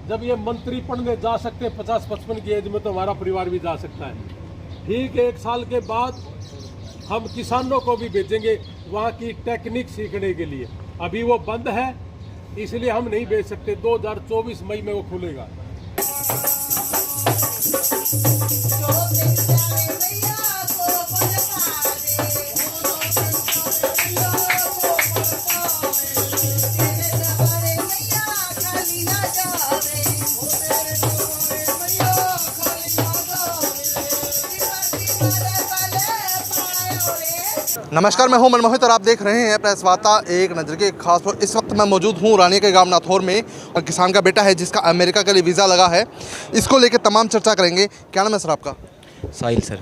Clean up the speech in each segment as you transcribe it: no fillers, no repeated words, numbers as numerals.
जब ये मंत्री पढ़ने जा सकते हैं 50-55 की एज में, तो हमारा परिवार भी जा सकता है। ठीक 1 साल के बाद हम किसानों को भी भेजेंगे वहाँ की टेक्निक सीखने के लिए। अभी वो बंद है, इसलिए हम नहीं भेज सकते। 2024 मई में वो खुलेगा। नमस्कार, मैं हूं मनमोहित और आप देख रहे हैं प्रेस वार्ता एक नज़र के खास पर। इस वक्त मैं मौजूद हूं रानी के गांव नाथौर में और किसान का बेटा है जिसका अमेरिका के लिए वीज़ा लगा है। इसको लेकर तमाम चर्चा करेंगे। क्या नाम है सर आपका? साहिल सर।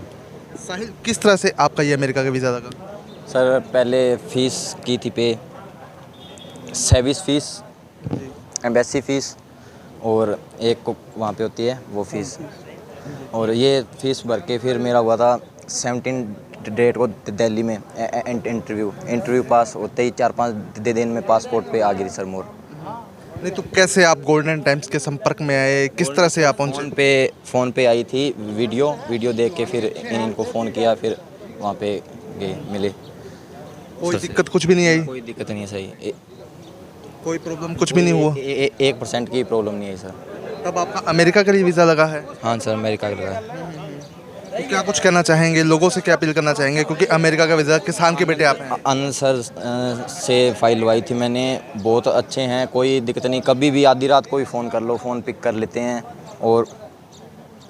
साहिल, किस तरह से आपका ये अमेरिका का वीज़ा लगा? सर पहले फ़ीस की थी पे, सर्विस फ़ीस, एम्बेसी फ़ीस और एक को वहाँ पे होती है वो फ़ीस, और ये फ़ीस भर के फिर मेरा हुआ था 17 डेट को दिल्ली में इंटरव्यू पास होते ही 4-5 दिन में पासपोर्ट पे आ गई सर मोर। नहीं तो कैसे आप गोल्डन टाइम्स के संपर्क में आए, किस तरह से आप पहुँचे? फ़ोन पे आई थी वीडियो देख के फिर इनको फ़ोन किया, फिर वहाँ पे गए मिले। कोई दिक्कत कुछ भी नहीं आई? कोई दिक्कत नहीं है सही, कोई प्रॉब्लम कुछ भी नहीं हुआ? 1% की प्रॉब्लम नहीं है सर। तब आपका अमेरिका के लिए वीज़ा लगा है? हाँ सर, अमेरिका का लगा है। तो क्या कुछ कहना चाहेंगे, लोगों से क्या अपील करना चाहेंगे, क्योंकि अमेरिका का वीज़ा, किसान के बेटे आप हैं? आनंद सर से फाइल लवाई थी मैंने, बहुत अच्छे हैं, कोई दिक्कत नहीं। कभी भी आधी रात को भी फ़ोन कर लो, फ़ोन पिक कर लेते हैं और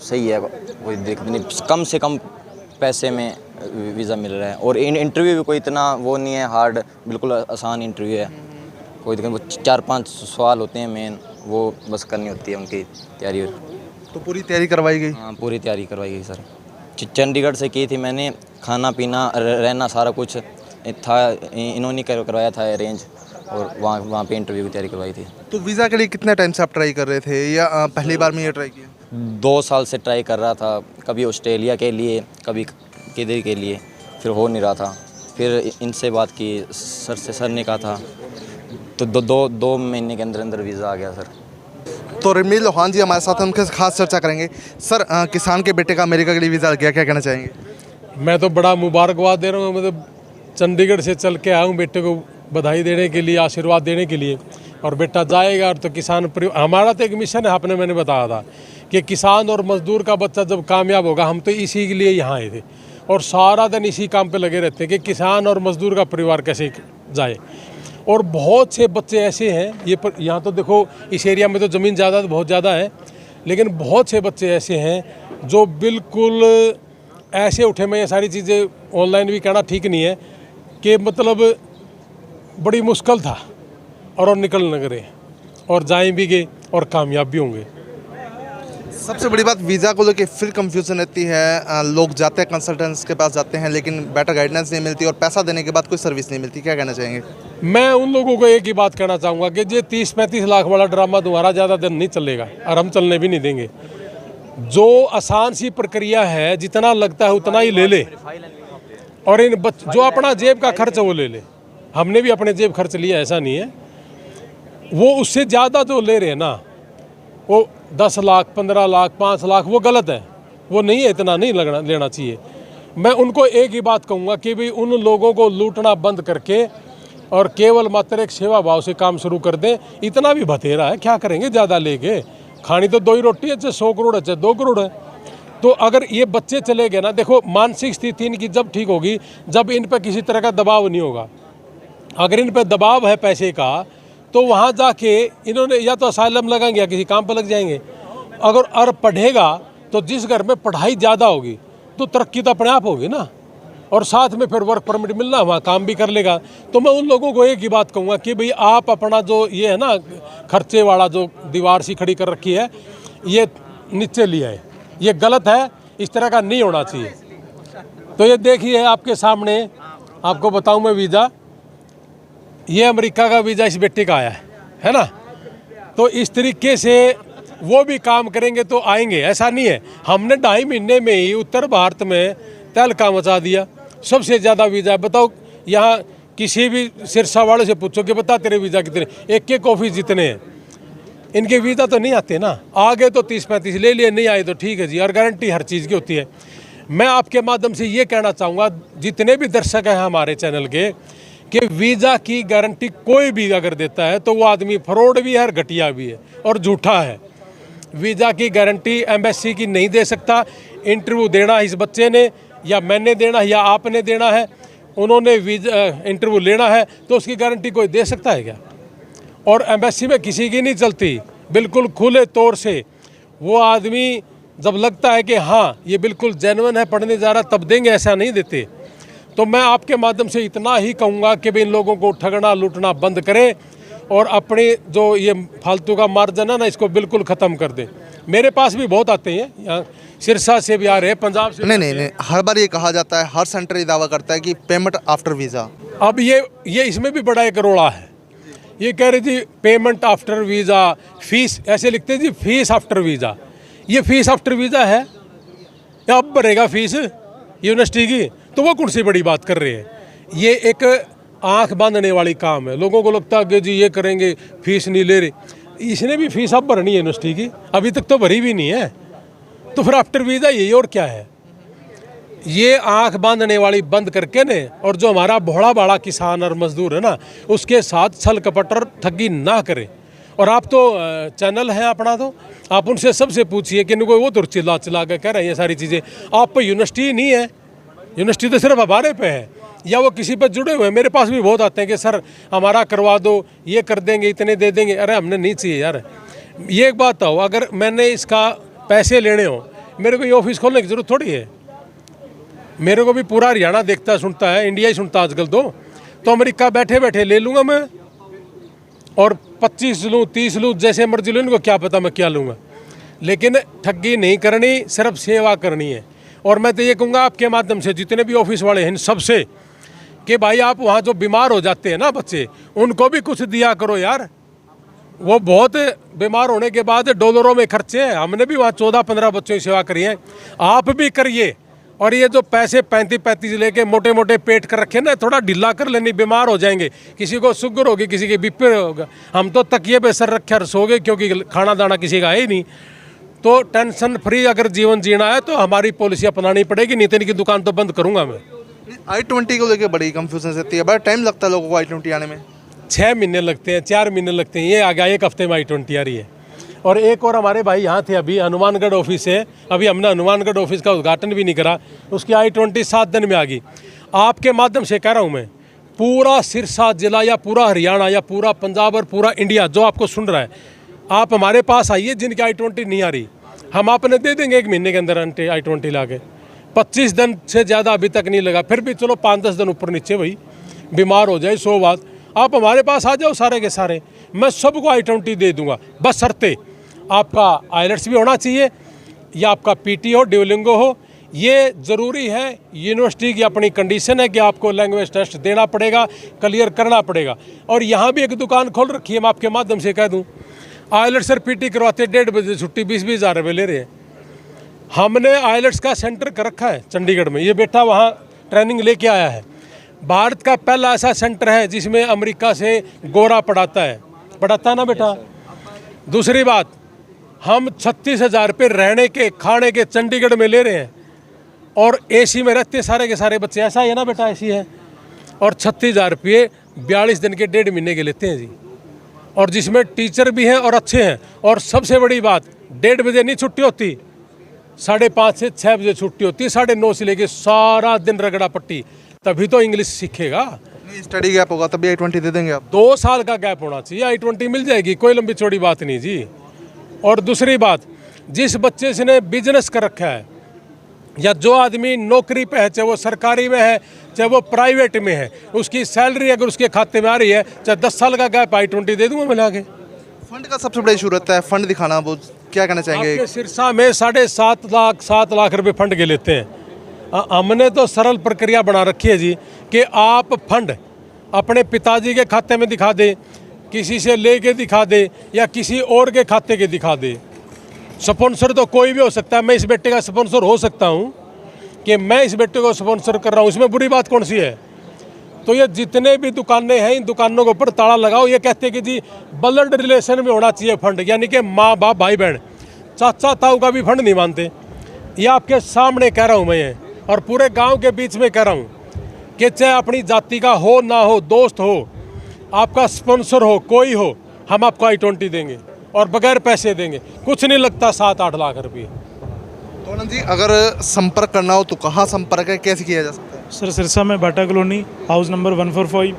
सही है, कोई दिक्कत नहीं। कम से कम पैसे में वीज़ा मिल रहा है और इंटरव्यू भी कोई इतना वो नहीं है हार्ड, बिल्कुल आसान इंटरव्यू है। कोई दिक्कत, वो 4-5 सवाल होते हैं मेन, वो बस करनी होती है उनकी तैयारी। तो पूरी तैयारी करवाई गई? हाँ, पूरी तैयारी करवाई गई सर। चंडीगढ़ से की थी मैंने, खाना पीना रहना सारा कुछ था, इन्होंने करवाया था अरेंज, और वहाँ पे इंटरव्यू की तैयारी करवाई थी। तो वीज़ा के लिए कितने टाइम से आप ट्राई कर रहे थे या पहली बार में ये ट्राई किया? 2 साल से ट्राई कर रहा था, कभी ऑस्ट्रेलिया के लिए, कभी किधर के लिए, फिर हो नहीं रहा था। फिर इनसे बात की सर ने कहा था, तो दो महीने के अंदर अंदर वीज़ा आ गया सर। तो रमील लोहान जी हमारे साथ, उनके खास चर्चा करेंगे। सर, किसान के बेटे का अमेरिका के लिए वीज़ा लग गया, क्या कहना चाहेंगे? मैं तो बड़ा मुबारकबाद दे रहा हूँ। मतलब चंडीगढ़ से चल के आया हूँ बेटे को बधाई देने के लिए, आशीर्वाद देने के लिए, और बेटा जाएगा। और तो किसान हमारा तो एक मिशन है, मैंने बताया था कि किसान और मजदूर का बच्चा जब कामयाब होगा, हम तो इसी के लिए यहाँ आए थे और सारा दिन इसी काम पे लगे रहते हैं कि किसान और मजदूर का परिवार कैसे जाए। और बहुत से बच्चे ऐसे हैं, यहाँ तो देखो इस एरिया में तो ज़मीन ज़्यादा बहुत ज़्यादा है, लेकिन बहुत से बच्चे ऐसे हैं जो बिल्कुल ऐसे उठे। मैं ये सारी चीज़ें ऑनलाइन भी कहना ठीक नहीं है कि मतलब बड़ी मुश्किल था, और निकल न गए और जाएं भी गए और कामयाब भी होंगे। सबसे बड़ी बात, वीज़ा को लेकर फिर कंफ्यूजन रहती है। लोग जाते हैं कंसल्टेंट्स के पास जाते हैं, लेकिन बेटर गाइडेंस नहीं मिलती और पैसा देने के बाद कोई सर्विस नहीं मिलती। क्या कहना चाहेंगे? मैं उन लोगों को एक ही बात कहना चाहूँगा कि ये 30-35 लाख वाला ड्रामा तुम्हारा ज़्यादा दिन नहीं चलेगा, और हम चलने भी नहीं देंगे। जो आसान सी प्रक्रिया है, जितना लगता है उतना ही ले ले, और जो अपना जेब का खर्च वो ले ले। हमने भी अपने जेब खर्च लिया, ऐसा नहीं है। वो उससे ज़्यादा जो ले रहे हैं ना, वो 10 लाख, 15 लाख, 5 लाख, वो गलत है। वो नहीं है, इतना नहीं लेना चाहिए। मैं उनको एक ही बात कहूँगा कि भाई उन लोगों को लूटना बंद करके और केवल मात्र एक सेवा भाव से काम शुरू कर दें। इतना भी बतेरा है, क्या करेंगे ज़्यादा लेके? खानी तो 2 ही रोटी है, चाहे 100 करोड़ है, चाहे 2 करोड़ है। तो अगर ये बच्चे चले गए ना, देखो मानसिक स्थिति इनकी जब ठीक होगी जब इन पर किसी तरह का दबाव नहीं होगा। अगर इन पर दबाव है पैसे का, तो वहाँ जाके इन्होंने या तो असाइलम लगाएंगे या किसी काम पर लग जाएंगे। अगर पढ़ेगा तो जिस घर में पढ़ाई ज़्यादा होगी तो तरक्की तो अपने आप होगी ना, और साथ में फिर वर्क परमिट मिलना, वहाँ काम भी कर लेगा। तो मैं उन लोगों को एक ही बात कहूँगा कि भाई आप अपना जो ये है ना खर्चे वाला जो दीवार सी खड़ी कर रखी है, ये नीचे लिया है, ये गलत है, इस तरह का नहीं होना चाहिए। तो ये देखिए आपके सामने, आपको बताऊँ मैं वीज़ा, ये अमेरिका का वीज़ा इस बेटे का आया है ना। तो इस तरीके से वो भी काम करेंगे तो आएंगे, ऐसा नहीं है। हमने 2.5 महीने में ही उत्तर भारत में तहलका मचा दिया। सबसे ज़्यादा वीज़ा, बताओ यहाँ किसी भी सिरसा वाले से पूछो कि बता तेरे वीज़ा कितने, एक ऑफिस जितने हैं। इनके वीज़ा तो नहीं आते ना, आगे तो 30-35 ले लिए, नहीं आए तो ठीक है जी, और गारंटी हर चीज़ की होती है। मैं आपके माध्यम से ये कहना चाहूँगा जितने भी दर्शक हैं हमारे चैनल के, कि वीज़ा की गारंटी कोई भी अगर देता है तो वो आदमी फ्रॉड भी है और घटिया भी है और झूठा है। वीज़ा की गारंटी एम्बेसी की नहीं दे सकता। इंटरव्यू देना इस बच्चे ने या मैंने देना या आपने देना है, उन्होंने वीज़ा इंटरव्यू लेना है, तो उसकी गारंटी कोई दे सकता है क्या? और एम्बेसी में किसी की नहीं चलती, बिल्कुल खुले तौर से। वो आदमी जब लगता है कि हाँ ये बिल्कुल जेन्युइन है, पढ़ने जा रहा, तब देंगे, ऐसा नहीं देते। तो मैं आपके माध्यम से इतना ही कहूँगा कि भाई इन लोगों को ठगना लूटना बंद करें और अपने जो ये फालतू का मार्जिन है ना, इसको बिल्कुल ख़त्म कर दें। मेरे पास भी बहुत आते हैं, यहाँ सिरसा से भी आ रहे हैं, पंजाब से। नहीं, हर बार ये कहा जाता है, हर सेंटर ये दावा करता है कि पेमेंट आफ्टर वीज़ा। अब ये इसमें भी बड़ा एक रोड़ा है। ये कह रहे जी पेमेंट आफ्टर वीज़ा, फीस ऐसे लिखते हैं जी, फीस आफ्टर वीज़ा। ये फीस आफ्टर वीज़ा है या अब भरेगा फीस यूनिवर्सिटी की? तो वो कौन सी बड़ी बात कर रहे हैं? ये एक आंख बांधने वाली काम है। लोगों को लगता है कि जी ये करेंगे, फीस नहीं ले रहे। इसने भी फीस अब भरनी है यूनिवर्सिटी की, अभी तक तो भरी भी नहीं है, तो फिर आफ्टर वीज़ा यही और क्या है? ये आंख बांधने वाली बंद करके ने, और जो हमारा भोला भाड़ा किसान और मजदूर है ना, उसके साथ छल कपट और ठगी ना करें। और आप तो चैनल है अपना, तो आप उनसे सबसे पूछिए कि इनको वो तो चिल्ला के कह रहे हैं ये सारी चीज़ें। आप पे यूनिवर्सिटी नहीं है, यूनिवर्सिटी तो सिर्फ हमारे पे है, या वो किसी पर जुड़े हुए हैं। मेरे पास भी बहुत आते हैं कि सर हमारा करवा दो, ये कर देंगे, इतने दे देंगे। अरे हमने नहीं चाहिए यार। ये एक बात हो, अगर मैंने इसका पैसे लेने हो, मेरे को ये ऑफिस खोलने की जरूरत थोड़ी है। मेरे को भी पूरा हरियाणा देखता सुनता है, इंडिया ही सुनता आजकल तो अमेरिका बैठे बैठे ले लूँगा मैं, और 25 लूँ 30 लूँ, जैसे मर्जी लूँ, इनको क्या पता मैं क्या लूँगा। लेकिन ठगी नहीं करनी, सिर्फ सेवा करनी है। और मैं तो ये कहूँगा आपके माध्यम से जितने भी ऑफिस वाले हैं सबसे, कि भाई आप वहाँ जो बीमार हो जाते हैं ना बच्चे, उनको भी कुछ दिया करो यार। वो बहुत बीमार होने के बाद डॉलरों में खर्चे हैं। हमने भी वहाँ 14-15 बच्चों की सेवा करी है, आप भी करिए। और ये जो पैसे 35-35 लेके मोटे मोटे पेट कर रखे ना, थोड़ा ढीला कर लेनी, बीमार हो जाएंगे। किसी को शुगर होगी, किसी के बीपी होगा। हम तो तकिए पे सर रखे सो गए, क्योंकि खाना दाना किसी का है ही नहीं। तो टेंशन फ्री अगर जीवन जीना है तो हमारी पॉलिसी अपनानी पड़ेगी, नहीं तो इनकी दुकान तो बंद करूँगा मैं। I-20 को लेकर बड़ी कंफ्यूजन रहती है, बड़ा टाइम लगता है लोगों को I-20 आने में। 6 महीने लगते हैं, 4 महीने लगते हैं। ये आ गया, 1 हफ्ते में I-20 आ रही है। और एक और हमारे भाई यहाँ थे, अभी हनुमानगढ़ ऑफिस है, अभी हमने हनुमानगढ़ ऑफिस का उद्घाटन भी नहीं करा, उसकी I-20 7 दिन में आ गई। आपके माध्यम से कह रहा हूँ मैं, पूरा सिरसा जिला या पूरा हरियाणा या पूरा पंजाब और पूरा इंडिया जो आपको सुन रहा है, आप हमारे पास आइए जिनकी I-20 नहीं आ रही, हम आपने दे देंगे 1 महीने के अंदर I-20 ला के। 25 दिन से ज़्यादा अभी तक नहीं लगा, फिर भी चलो 5-10 दिन ऊपर नीचे भाई बीमार हो जाए 100 बात, आप हमारे पास आ जाओ सारे के सारे, मैं सबको I-20 दे दूंगा। बस शर्ते आपका IELTS भी होना चाहिए, या आपका PT हो, ड्यूलिंगो हो, ये ज़रूरी है। यूनिवर्सिटी की अपनी कंडीशन है कि आपको लैंग्वेज टेस्ट देना पड़ेगा, क्लियर करना पड़ेगा। और यहाँ भी एक दुकान खोल रखी है, मैं आपके माध्यम से कह दूँ, IELTS और PT करवाते 1:30 बजे छुट्टी 20-20 हज़ार रुपये ले रहे हैं। हमने IELTS का सेंटर कर रखा है चंडीगढ़ में, ये बेटा वहाँ ट्रेनिंग लेके आया है। भारत का पहला ऐसा सेंटर है जिसमें अमेरिका से गोरा पढ़ाता है ना बेटा। दूसरी बात, हम 36,000 रुपये रहने के खाने के चंडीगढ़ में ले रहे हैं, और AC में रहते सारे के सारे बच्चे, ऐसा है ना बेटा, AC है। और 36,000 रुपये 42 दिन के 1.5 महीने के लेते हैं जी, और जिसमें टीचर भी हैं और अच्छे हैं। और सबसे बड़ी बात, 1:30 बजे नहीं छुट्टी होती, 5:30 से 6 बजे छुट्टी होती है, 9:30 से लेके सारा दिन रगड़ा पट्टी, तभी तो इंग्लिश सीखेगा। स्टडी गैप होगा तभी I-20 दे देंगे आप। 2 साल का गैप होना चाहिए, I-20 मिल जाएगी, कोई लंबी चौड़ी बात नहीं जी। और दूसरी बात, जिस बच्चे से ने बिजनेस कर रखा है, या जो आदमी नौकरी पे है, चाहे वो सरकारी में है चाहे वो प्राइवेट में है, उसकी सैलरी अगर उसके खाते में आ रही है, चाहे 10 साल का गैप, I-20 दे दूंगा मिला के। फंड का सबसे बड़ा इशू रहता है, फंड दिखाना। वो क्या कहना चाहेंगे? आपके सिरसा में 7.5 लाख रुपए फंड के लेते हैं। हमने तो सरल प्रक्रिया बना रखी है जी, कि आप फंड अपने पिताजी के खाते में दिखा दे, किसी से लेके दिखा दे, या किसी और के खाते के दिखा दे। स्पॉन्सर तो कोई भी हो सकता है, मैं इस बेटे का स्पॉन्सर हो सकता हूँ कि मैं इस बेटे को स्पॉन्सर कर रहा हूँ, इसमें बुरी बात कौन सी है? तो ये जितने भी दुकानें हैं इन दुकानों के ऊपर ताला लगाओ। ये कहते हैं कि जी ब्लड रिलेशन में होना चाहिए फंड, यानी कि माँ बाप भाई बहन, चाचा ताऊ का भी फंड नहीं मानते। ये आपके सामने कह रहा हूँ मैं, ये और पूरे गांव के बीच में कह रहा हूँ कि चाहे अपनी जाति का हो ना हो, दोस्त हो, आपका स्पॉन्सर हो, कोई हो, हम आपको I-20 देंगे और बगैर पैसे देंगे। कुछ नहीं लगता 7-8 लाख रुपये। तो आनंद जी, अगर संपर्क करना हो तो कहाँ संपर्क है, कैसे किया जा सकता है? सर सिरसा में बाटा कॉलोनी, हाउस नंबर 145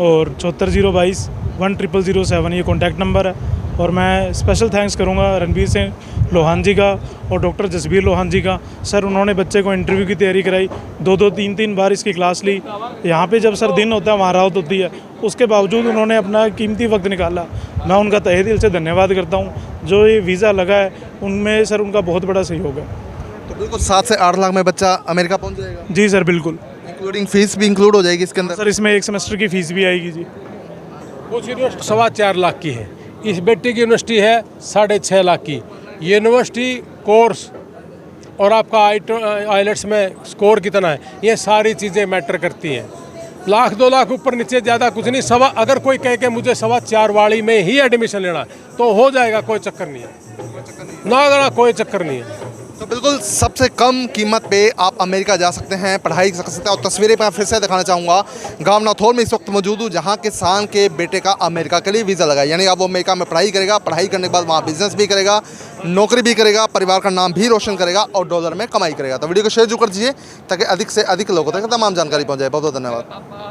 और 74 022 10007 ये कॉन्टैक्ट नंबर है। और मैं स्पेशल थैंक्स करूंगा रणबीर सिंह लोहान जी का और डॉक्टर जसबीर लोहान जी का। सर उन्होंने बच्चे को इंटरव्यू की तैयारी कराई, 2-2 3-3 बार इसकी क्लास ली। यहाँ पे जब सर दिन होता है वहाँ रात होती है, उसके बावजूद उन्होंने अपना कीमती वक्त निकाला। मैं उनका तहे दिल से धन्यवाद करता हूँ। जो ये वीज़ा लगा है उनमें सर उनका बहुत बड़ा सहयोग है। तो बिल्कुल 7 से 8 लाख में बच्चा अमेरिका पहुंच जाएगा, जी सर बिल्कुल। इंक्लूडिंग फीस भी इंक्लूड हो जाएगी इसके अंदर? सर इसमें 1 सेमेस्टर की फ़ीस भी आएगी जी। कुछ यूनिवर्सिटी 4.25 लाख की है, इस बेटे की यूनिवर्सिटी है 6.5 लाख की। यूनिवर्सिटी कोर्स और आपका आइलेट्स में स्कोर कितना है, ये सारी चीज़ें मैटर करती हैं। 1-2 लाख ऊपर नीचे ज़्यादा कुछ नहीं। अगर कोई कहे कि मुझे 4.25 वाली में ही एडमिशन लेना है तो हो जाएगा, कोई चक्कर नहीं है ना, कोई चक्कर नहीं है। तो बिल्कुल सबसे कम कीमत पे आप अमेरिका जा सकते हैं, पढ़ाई कर सकते हैं। और तस्वीरें मैं फिर से दिखाना चाहूँगा, गांव नाथौर में इस वक्त मौजूद हूँ जहाँ किसान के बेटे का अमेरिका के लिए वीज़ा लगा है। यानी अब वो अमेरिका में पढ़ाई करेगा, पढ़ाई करने के बाद वहाँ बिजनेस भी करेगा, नौकरी भी करेगा, परिवार का नाम भी रोशन करेगा और डॉलर में कमाई करेगा। तो वीडियो को शेयर जरूर कर दीजिए ताकि अधिक से अधिक लोगों तक तमाम जानकारी पहुँच जाए। बहुत बहुत धन्यवाद।